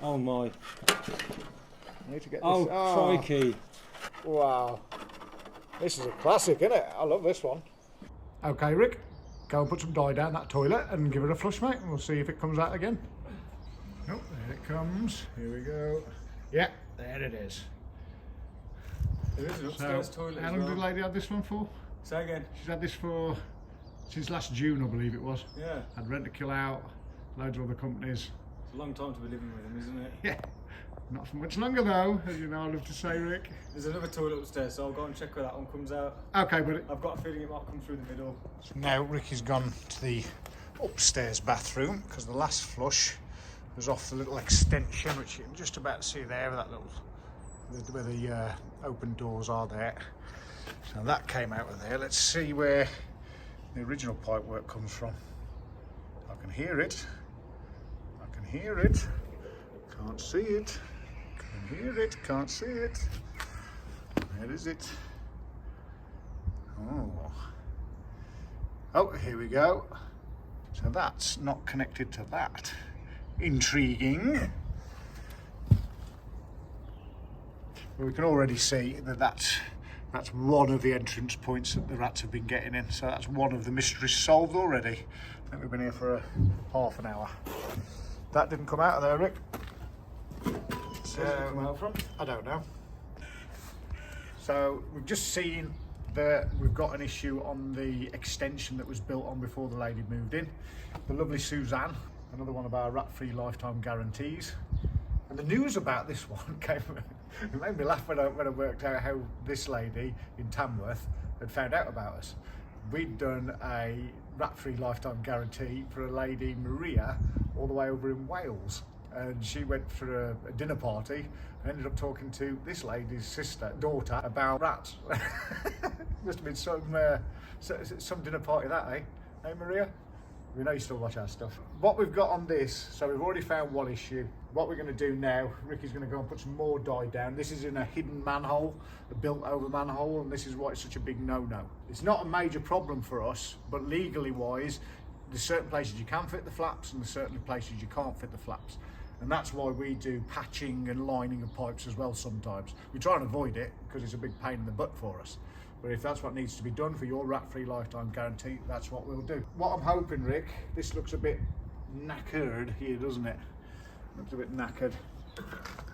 Oh my. I need to get this. Oh, crikey. Wow. This is a classic, isn't it? I love this one. Okay, Rick, go and put some dye down that toilet and give it a flush, mate, and we'll see if it comes out again. Oh, there it comes. Here we go. Yeah, there it is. There is an upstairs toilet. How long did the lady have this one for? Say again. She's had this for since last June, I believe it was. Yeah. Had Rent a Kill Out, loads of other companies. It's a long time to be living with them, isn't it? Yeah. Not for much longer though, as you know I love to say, Rick. There's another toilet upstairs, so I'll go and check where that one comes out. Okay, buddy. I've got a feeling it might come through the middle. So now Ricky's gone to the upstairs bathroom because the last flush was off the little extension, which you can just about see there, that little, where the open doors are there. So that came out of there. Let's see where the original pipe work comes from. I can hear it. I can hear it. Can't see it. Can hear it. Can't see it. Where is it? Oh. Oh, here we go. So that's not connected to that. Intriguing. But we can already see that that's one of the entrance points that the rats have been getting in. So that's one of the mysteries solved already. I think we've been here for half an hour. That didn't come out of there, Rick. So, Where's it come out from? I don't know. So we've just seen that we've got an issue on the extension that was built on before the lady moved in. The lovely Suzanne, another one of our rat-free lifetime guarantees. And the news about this one came, it made me laugh when I worked out how this lady in Tamworth had found out about us. We'd done a rat-free lifetime guarantee for a lady, Maria, all the way over in Wales. And she went for a dinner party and ended up talking to this lady's daughter about rats. Must have been some dinner party that, eh? Hey Maria? We know you still watch our stuff. What we've got on this, so we've already found one issue. What we're going to do now, Ricky's going to go and put some more dye down. This is in a hidden manhole, a built over manhole, and this is why it's such a big no-no. It's not a major problem for us, but legally wise, there's certain places you can fit the flaps and there's certain places you can't fit the flaps. And that's why we do patching and lining of pipes as well sometimes. We try and avoid it because it's a big pain in the butt for us. But if that's what needs to be done for your rat-free lifetime guarantee, that's what we'll do. What I'm hoping, Rick, this looks a bit knackered here, doesn't it? Looks a bit knackered.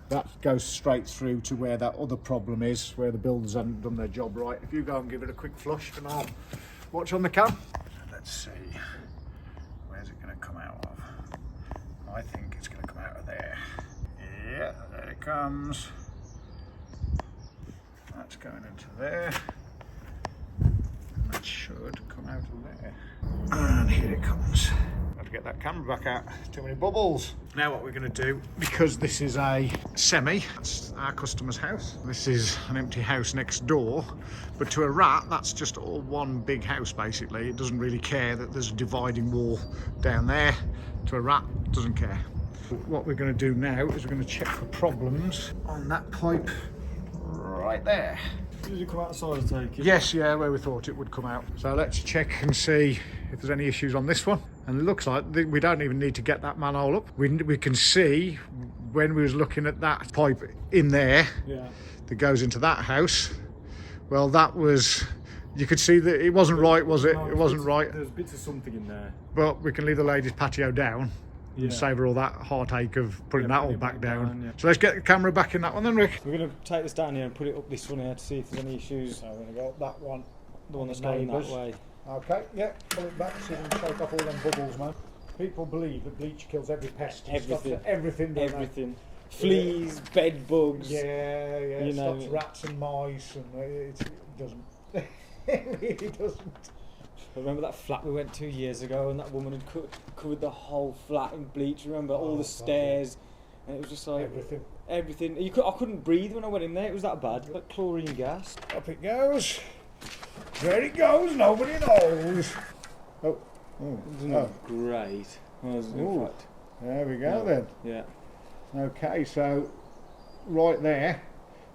That goes straight through to where that other problem is, where the builders haven't done their job right. If you go and give it a quick flush and I'll watch on the cam. Let's see, where's it going to come out of? I think it's going to come out of there. Yeah, there it comes. That's going into there. And that should come out of there. And here it comes. Got to get that camera back out. Too many bubbles. Now what we're going to do, because this is a semi, that's our customer's house. This is an empty house next door, but to a rat, that's just all one big house basically. It doesn't really care that there's a dividing wall down there. To a rat, it doesn't care. What we're going to do now is we're going to check for problems on that pipe right there. Did it come out the side, I take it? Yes, yeah, where we thought it would come out. So let's check and see if there's any issues on this one. And it looks like we don't even need to get that manhole up. We can see when we was looking at that pipe in there, yeah, that goes into that house. Well, that was, you could see that it wasn't right, was it? No, it wasn't right. There's bits of something in there. But we can leave the ladies' patio down. And save her all that heartache of putting that all back down. Yeah. So let's get the camera back in that one then, Rick. We're going to take this down here and put it up this one here to see if there's any issues. So we're going to go up that one. The one that's going that way. Okay, yeah, pull it back so you can shake off all them bubbles, man. People believe that bleach kills every pest. Everything. Everything. Everything. Fleas, bed bugs. Yeah, you it know, stops rats and mice, and it doesn't. It really doesn't. I remember that flat we went to years ago, and that woman had covered the whole flat in bleach. Remember all the stairs, and it was just like everything. I couldn't breathe when I went in there. It was that bad. Like chlorine gas. Up it goes. There it goes. Nobody knows. Isn't that great? Ooh. There we go then. Yeah. Okay, so right there,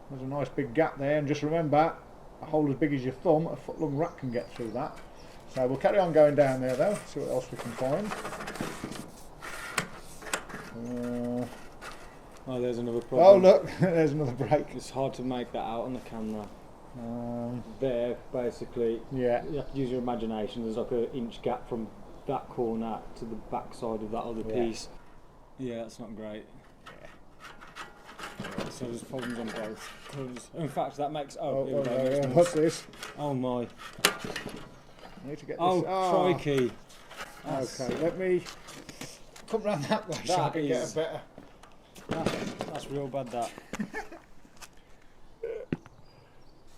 there's a nice big gap there, and just remember, a hole as big as your thumb, a foot-long rat can get through that. So we'll carry on going down there though, see what else we can find. Oh, there's another Oh problem. look, there's another break. It's hard to make that out on the camera. There, basically, Yeah. you have to use your imagination. There's like an inch gap from that corner to the back side of that other piece. Yeah, that's not great. So there's problems on both. In fact, that makes... What's this? Oh my. I need to get this. Oh, crikey. Okay, let me come round that way so I can get a better... That's real bad, that.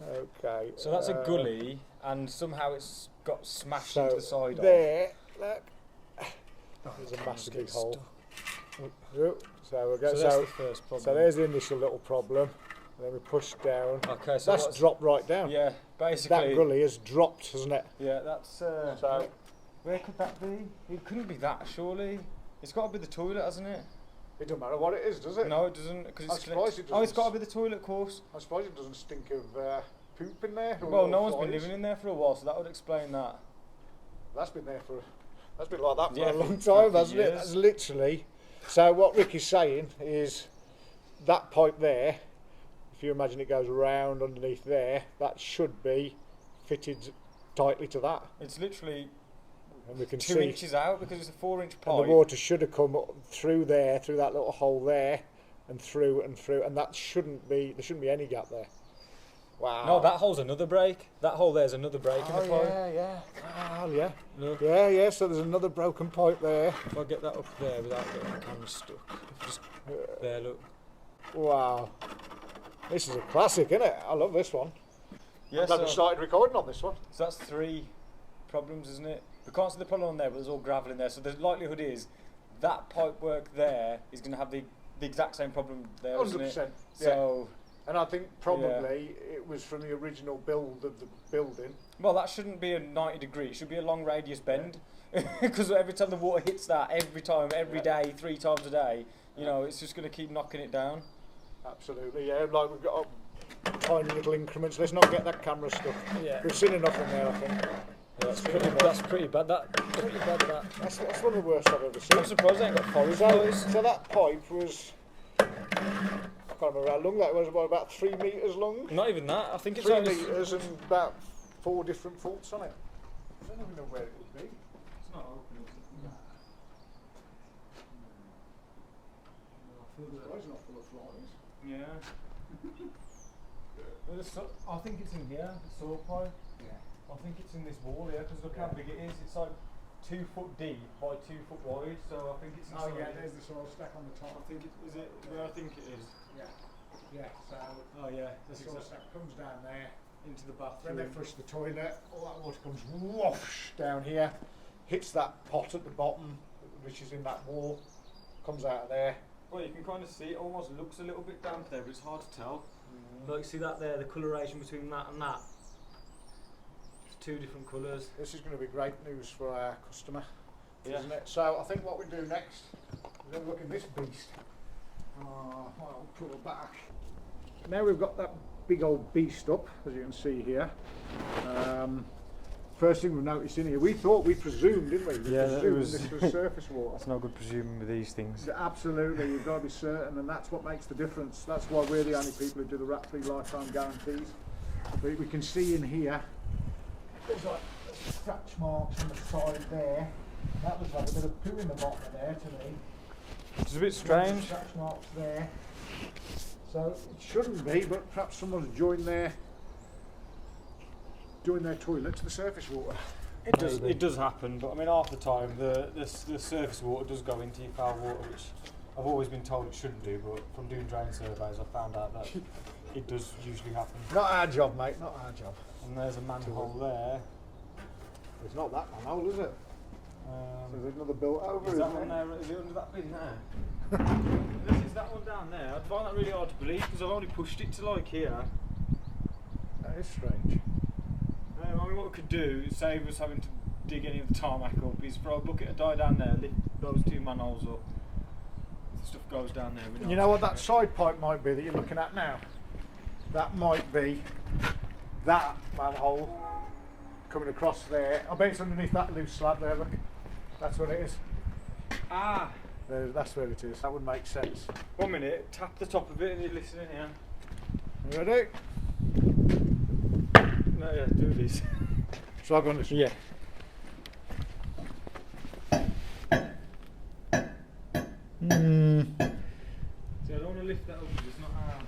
Okay. So that's a gully, and somehow it's got smashed into the side there, look. There's a massive hole. So we'll go. So that's the first problem. So there's the initial little problem. And then we push down. Okay, so that's dropped right down. Yeah, basically. That gully has dropped, hasn't it? Yeah, that's... so where could that be? It couldn't be that, surely. It's got to be the toilet, hasn't it? It doesn't matter what it is, does it? No, it doesn't. Cause it's I'm surprised it doesn't. Oh, it's got to be the toilet, of course. I suppose it doesn't stink of poop in there. Well, no one's been living in there for a while, so that would explain that. That's been there for... That's been like that for Yeah, a long time, hasn't it? That's literally... So what Ricky's saying is that pipe there, if you imagine it goes around underneath there, that should be fitted tightly to that. It's literally and we can 2 see inches out because it's a 4-inch pipe. and the water should have come up through there, through that little hole there, and through, and that shouldn't be, there shouldn't be any gap there. Wow. No, that hole's another break. That hole there's another break in the pipe. Yeah. Oh, yeah. Look. Yeah, so there's another broken pipe there. If I get that up there without getting the camera stuck. Just there, look. Wow. This is a classic, isn't it? I love this one. Yeah, I'm glad we started recording on this one. So that's 3 problems, isn't it? We can't see the problem on there, but there's all gravel in there. So the likelihood is that pipe work there is going to have the exact same problem there, 100%. isn't it? Yeah. So, and I think probably it was from the original build of the building. well, that shouldn't be a 90 degree. It should be a long radius bend. Because every time the water hits that, every day, 3 times a day, you know, it's just going to keep knocking it down. Absolutely, yeah. Like we've got tiny little increments. Let's not get that camera stuck. Yeah. We've seen enough in there, I think. Yeah, that's pretty bad. That's one of the worst I've ever seen. I'm surprised they ain't got forest. So that pipe was, I can't remember how long that was, about 3 metres long. Not even that. I think it's 3 only metres and about 4 different faults on it. I don't even know where it would be. It's not open. It's not full of flies. Yeah. I think it's in here, the saw pipe. Yeah. I think it's in this wall here, because look how big it is. It's like 2 foot deep by 2 foot wide, so I think it's inside. Oh yeah, there's the soil stack on the top. I think it is it where I think it is. Yeah, so Oh yeah, the soil stack comes down there. into the When bathroom. they flush the toilet, all that water comes whoosh down here, hits that pot at the bottom, which is in that wall, comes out of there. Well, you can kind of see it almost looks a little bit damp there, but it's hard to tell. Like, see that there, the coloration between that and that? It's 2 different colours. This is going to be great news for our customer, Yeah. isn't it? So I think what we do next is have a look at this beast. I'll pull it back. Now we've got that big old beast up, as you can see here. First thing we've noticed in here, we presumed, didn't we? We Yeah, presumed it was this was surface water. That's no good presuming with these things. Absolutely, you've got to be certain, and that's what makes the difference. That's why we're the only people who do the rat-free lifetime guarantees. But we can see in here, there's like scratch marks on the side there. That was like a bit of poo in the bottom there to me. It's a bit strange. Scratch marks there. So it shouldn't be, but perhaps someone's joined their toilet to the surface water. It does happen, but I mean half the time the surface water does go into your foul water, which I've always been told it shouldn't do, but from doing drain surveys I found out that it does usually happen. Not our job, mate, not our job. And there's a manhole there. It's not that manhole, is it? So there's another built over, Is isn't that one it? there? Is it under that bin there? Is that one down there? I'd find that really hard to believe because I've only pushed it to like here. That is strange. I mean, what we could do, save us having to dig any of the tarmac up, is throw a bucket of dye down there, lift those 2 manholes up. The stuff goes down there. You know what that side pipe might be that you're looking at now? That might be that manhole coming across there. I bet it's underneath that loose slab there, look. That's what it is. Ah, That's where it is. That would make sense. 1 minute, tap the top of it and you're listening here. You ready? No, yeah, do this. Shall I go on this? Yeah. See, I don't want to lift that up because it's not hard.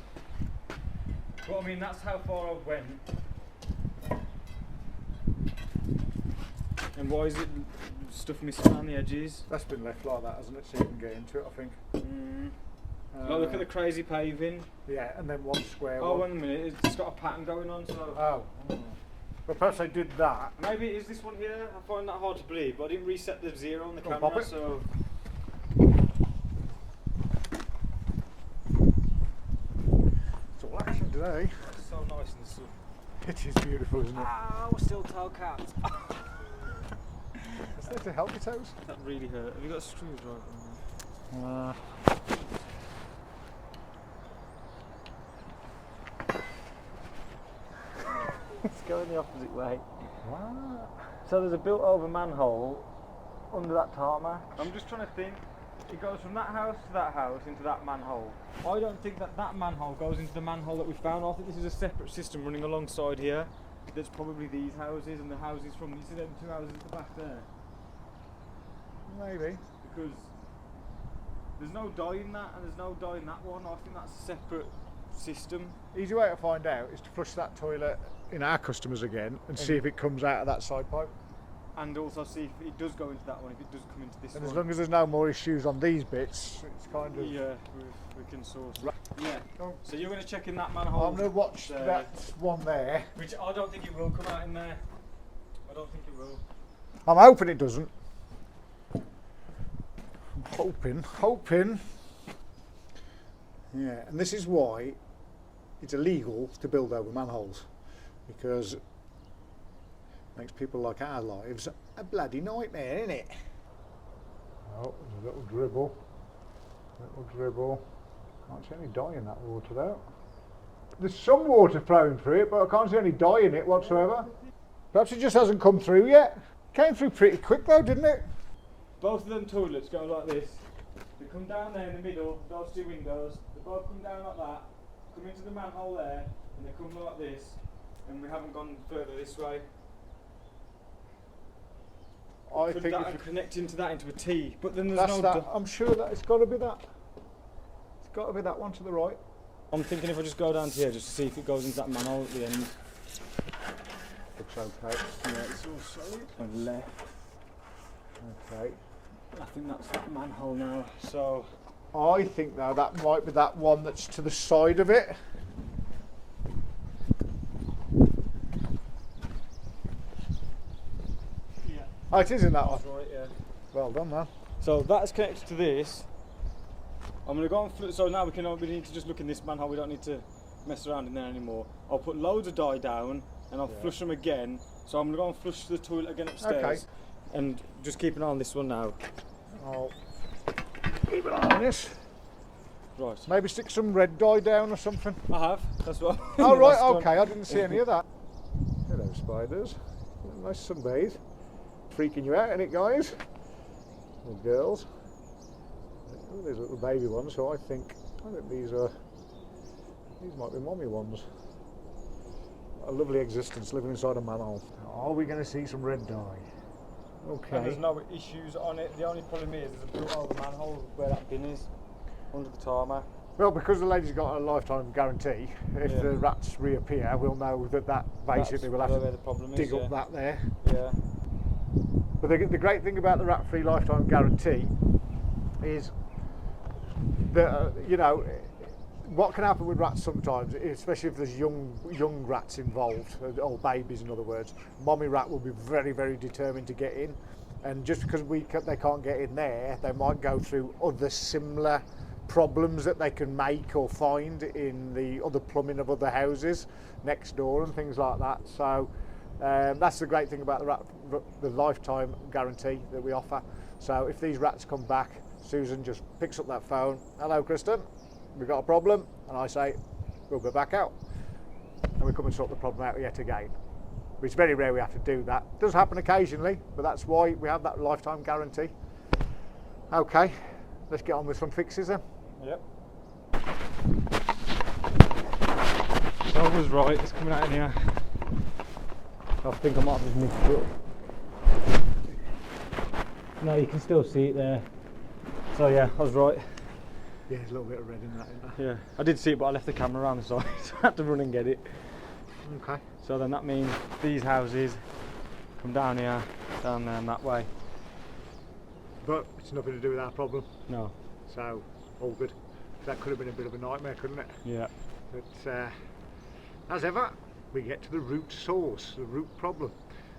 But I mean, that's how far I went. And why is it stuff missing around the edges? That's been left like that, hasn't it? So you can get into it, I think. Look at the crazy paving. Yeah, and then one square Oh, one. 1 minute, it's got a pattern going on, so... Oh. But perhaps they did that. Maybe it is this one here. I find that hard to believe, but I didn't reset the 0 on the Pop camera, it. so... It's all action today. It's so nice in the sun. It is beautiful, isn't it? Ah, we're still tail cat. Is there to help your toes? That really hurt. Have you got a screwdriver on there? It's going the opposite way. Wow. So there's a built over manhole under that tarmac. I'm just trying to think. It goes from that house to that house into that manhole. I don't think that that manhole goes into the manhole that we found. I think this is a separate system running alongside here. There's probably these houses and the houses from, you see them 2 houses at the back there? Maybe. Because there's no dye in that and there's no dye in that one. I think that's a separate system. Easy way to find out is to flush that toilet in our customers again and see if it comes out of that side pipe. And also see if it does go into that one, if it does come into this And one. as long as there's no more issues on these bits, it's kind of... Yeah, we can source it. Right. Yeah. Oh. So you're going to check in that manhole. I'm going to watch there, that one there. which I don't think it will come out in there. I don't think it will. I'm hoping it doesn't. I'm hoping. Yeah, and this is why it's illegal to build over manholes, because it makes people like our lives a bloody nightmare, isn't it? Oh, there's a little dribble. Can't see any dye in that water though. There's some water flowing through it, but I can't see any dye in it whatsoever. Perhaps it just hasn't come through yet. Came through pretty quick though, didn't it? Both of them toilets go like this. They come down there in the middle, those 2 windows. They both come down like that, come into the manhole there, and they come like this. And we haven't gone further this way. I Could think that if you connect into that into a T, but then there's that's no. that. I'm sure that it's got to be that. It's got to be that one to the right. I'm thinking if I just go down to here just to see if it goes into that manhole at the end. Looks okay. Yeah, it's all solid. And left. Okay. I think that's that manhole now. So I think though that might be that one that's to the side of it. yeah, Oh, it is in that one. that's right. Yeah. Well done, man. So that's connected to this. I'm gonna go and so now we need to just look in this manhole. We don't need to mess around in there anymore. I'll put loads of dye down and I'll flush them again. So I'm gonna go and flush the toilet again upstairs. Okay. And just keep an eye on this one now. I'll keep an eye on this. Right. Maybe stick some red dye down or something. I have. That's what. Oh right, Last one. okay. I didn't see any of that. Hello, spiders. Nice sunbathe. Freaking you out, ain't it, guys? Little girls. Oh, there's little baby ones. So I think these might be mommy ones. A lovely existence living inside a manhole. Are we going to see some red dye? Okay. And there's no issues on it. The only problem is there's a built over manhole where that bin is under the tarmac. Well, because the lady's got a lifetime guarantee, if the rats reappear, we'll know that basically we'll have where to the problem dig is, up that there. Yeah. But the great thing about the rat-free lifetime guarantee is that what can happen with rats sometimes, especially if there's young rats involved, or babies in other words. Mommy rat will be very, very determined to get in, and just because they can't get in there, they might go through other similar problems that they can make or find in the other plumbing of other houses next door and things like that. So that's the great thing about the lifetime guarantee that we offer. So if these rats come back, Susan just picks up that phone. Hello, Kristen, we've got a problem, and I say we'll go back out, and we come and sort the problem out yet again. But it's very rare we have to do that. It does happen occasionally, but that's why we have that lifetime guarantee. Okay, let's get on with some fixes then. Yep. So I was right, it's coming out in here. I think I might have just missed it. No, you can still see it there. So yeah, I was right. Yeah, there's a little bit of red in that, isn't there? Yeah, I did see it, but I left the camera around the side, so I had to run and get it. Okay. So then that means these houses come down here, down there and that way. But it's nothing to do with our problem. No. So, all good. That could have been a bit of a nightmare, couldn't it? Yeah. But as ever, we get to the root source, the root problem.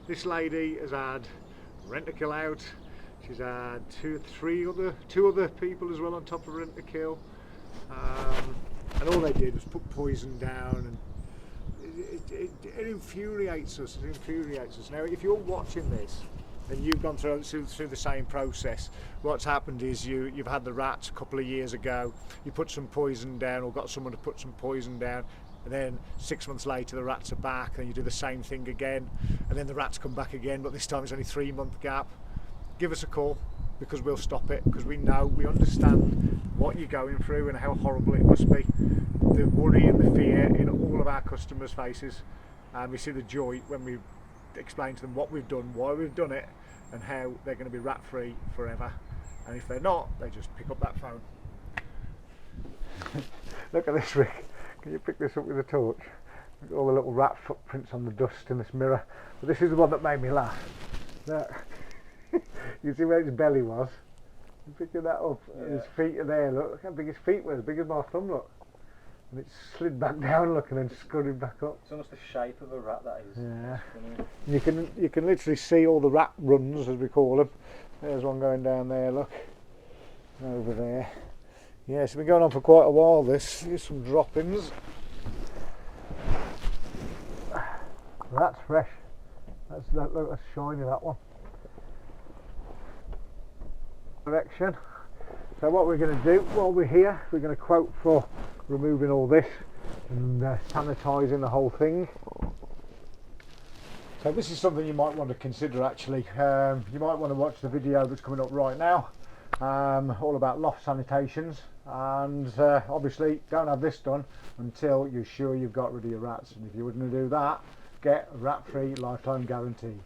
This lady has had rent-a-kill out. She's had two other people as well on top of rent-a-kill. And all they did was put poison down, and it infuriates us. It infuriates us. Now, if you're watching this and you've gone through the same process, what's happened is you've had the rats a couple of years ago. You put some poison down, or got someone to put some poison down, and then 6 months later the rats are back, and you do the same thing again, and then the rats come back again, but this time it's only a 3-month gap. Give us a call, because we'll stop it, because we understand what you're going through and how horrible it must be. The worry and the fear in all of our customers' faces, and we see the joy when we explain to them what we've done, why we've done it, and how they're going to be rat free forever. And if they're not, they just pick up that phone. Look at this, Rick. Can you pick this up with a torch? Look at all the little rat footprints on the dust in this mirror. But this is the one that made me laugh. Look. You see where his belly was? You picking that up, and his feet are there. Look how big his feet were, as big as my thumb, look. And it slid back down, look, and then scudded back up. It's almost the shape of a rat, that is. Yeah. You can literally see all the rat runs, as we call them. There's one going down there, look. Over there. Yeah, it's been going on for quite a while, this. Here's some droppings. That's fresh. Look, that's shiny, that one. Direction. So what we're going to do while we're here, we're going to quote for removing all this and sanitising the whole thing. So this is something you might want to consider, actually. You might want to watch the video that's coming up right now, all about loft sanitations, and obviously don't have this done until you're sure you've got rid of your rats. And if you wouldn't do that, get a rat-free lifetime guarantee.